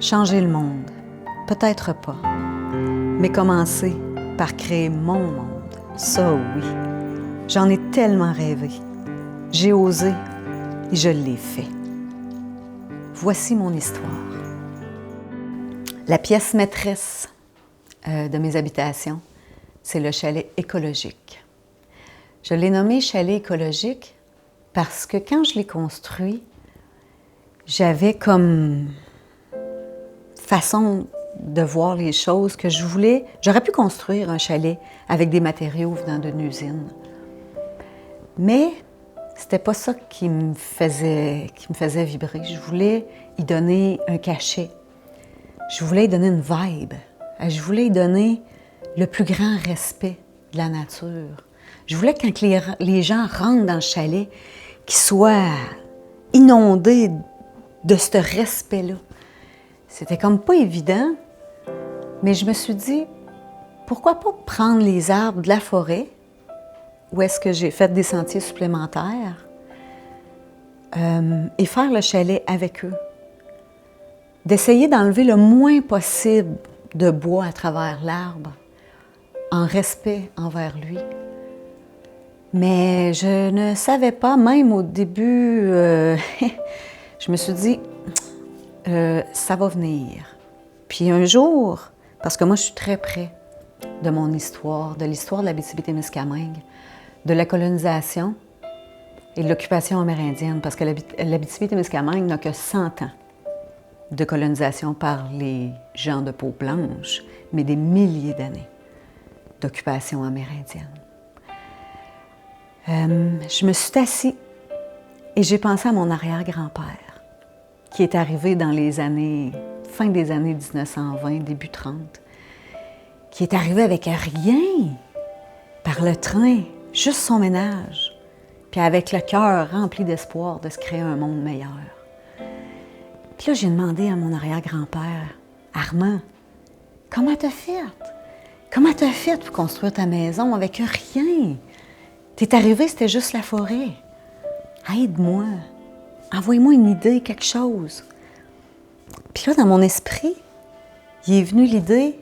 Changer le monde, peut-être pas, mais commencer par créer mon monde, ça oui. J'en ai tellement rêvé. J'ai osé et je l'ai fait. Voici mon histoire. La pièce maîtresse de mes habitations, c'est le chalet écologique. Je l'ai nommé chalet écologique parce que quand je l'ai construit, j'avais comme façon de voir les choses que je voulais. J'aurais pu construire un chalet avec des matériaux venant d'une usine. Mais c'était pas ça qui me faisait vibrer. Je voulais y donner un cachet. Je voulais y donner une vibe. Je voulais y donner le plus grand respect de la nature. Je voulais que quand les gens rentrent dans le chalet, qu'ils soient inondés de ce respect-là. C'était comme pas évident, mais je me suis dit, pourquoi pas prendre les arbres de la forêt, où est-ce que j'ai fait des sentiers supplémentaires, et faire le chalet avec eux. D'essayer d'enlever le moins possible de bois à travers l'arbre, en respect envers lui. Mais je ne savais pas, même au début, je me suis dit, ça va venir. Puis un jour, parce que moi je suis très près de mon histoire, de l'histoire de l'Abitibi-Témiscamingue, de la colonisation et de l'occupation amérindienne, parce que l'Abitibi-Témiscamingue n'a que 100 ans de colonisation par les gens de peau blanche, mais des milliers d'années d'occupation amérindienne. Je me suis assise et j'ai pensé à mon arrière-grand-père, qui est arrivé dans les années, fin des années 1920, début 30, qui est arrivé avec rien, par le train, juste son ménage, puis avec le cœur rempli d'espoir de se créer un monde meilleur. Puis là, j'ai demandé à mon arrière-grand-père, Armand, comment t'as fait? Comment t'as fait pour construire ta maison avec rien? T'es arrivé, c'était juste la forêt. Aide-moi. Envoie-moi une idée, quelque chose. Puis là, dans mon esprit, il est venu l'idée,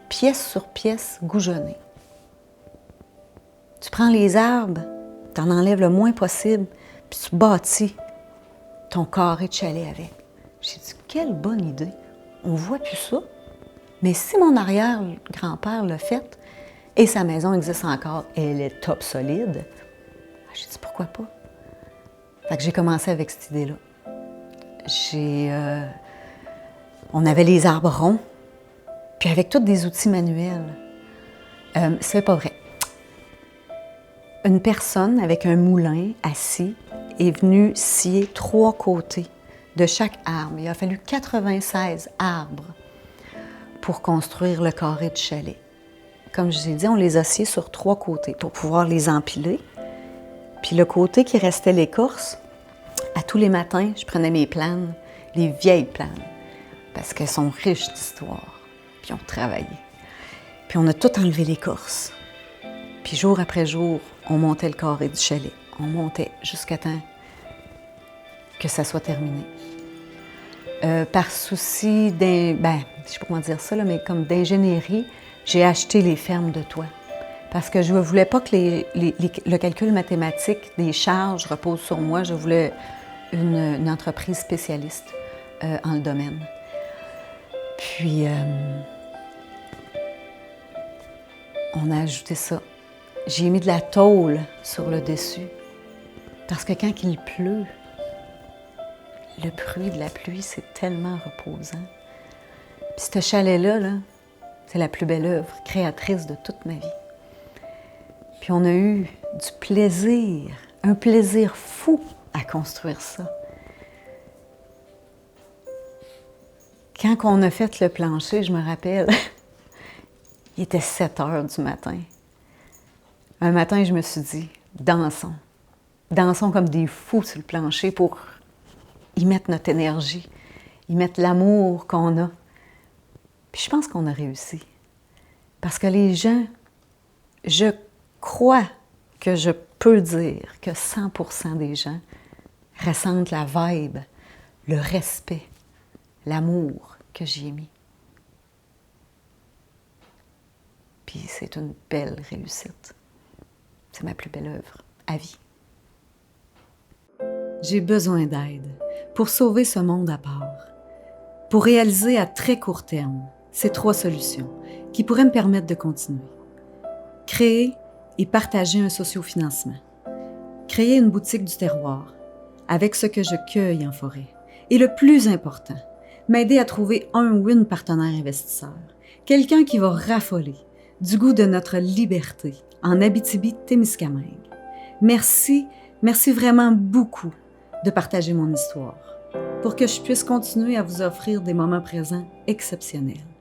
pièce sur pièce, goujonner. Tu prends les arbres, tu en enlèves le moins possible, puis tu bâtis ton carré de chalet avec. J'ai dit, quelle bonne idée. On ne voit plus ça. Mais si mon arrière-grand-père l'a fait, et sa maison existe encore, et elle est top solide, j'ai dit, pourquoi pas? Fait que j'ai commencé avec cette idée-là. On avait les arbres ronds, puis avec tous des outils manuels. C'est pas vrai. Une personne avec un moulin assis est venue scier 3 côtés de chaque arbre. Il a fallu 96 arbres pour construire le carré de chalet. Comme je vous ai dit, on les a sciés sur 3 côtés pour pouvoir les empiler. Puis le côté qui restait l'écorce, à tous les matins, je prenais mes planes, les vieilles planes, parce qu'elles sont riches d'histoire. Puis on travaillait. Puis on a tout enlevé l'écorce. Puis jour après jour, on montait le carré du chalet. On montait jusqu'à temps que ça soit terminé. Par souci je ne sais pas comment dire ça, là, mais comme d'ingénierie, j'ai acheté les fermes de toit. Parce que je ne voulais pas que le calcul mathématique des charges repose sur moi. Je voulais une entreprise spécialiste en le domaine. Puis, on a ajouté ça. J'ai mis de la tôle sur le dessus. Parce que quand il pleut, le bruit de la pluie, c'est tellement reposant. Puis ce chalet-là, c'est la plus belle œuvre créatrice de toute ma vie. Puis on a eu du plaisir, un plaisir fou à construire ça. Quand on a fait le plancher, je me rappelle, il était 7 heures du matin. Un matin, je me suis dit, dansons. Dansons comme des fous sur le plancher pour y mettre notre énergie, y mettre l'amour qu'on a. Puis je pense qu'on a réussi. Parce que les gens, je crois que je peux dire que 100% des gens ressentent la vibe, le respect, l'amour que j'y ai mis. Puis c'est une belle réussite. C'est ma plus belle œuvre, à vie. J'ai besoin d'aide pour sauver ce monde à part, pour réaliser à très court terme ces 3 solutions qui pourraient me permettre de continuer. Créer et partager un sociofinancement. Créer une boutique du terroir avec ce que je cueille en forêt. Et le plus important, m'aider à trouver un ou une partenaire investisseur, quelqu'un qui va raffoler du goût de notre liberté en Abitibi-Témiscamingue. Merci vraiment beaucoup de partager mon histoire pour que je puisse continuer à vous offrir des moments présents exceptionnels.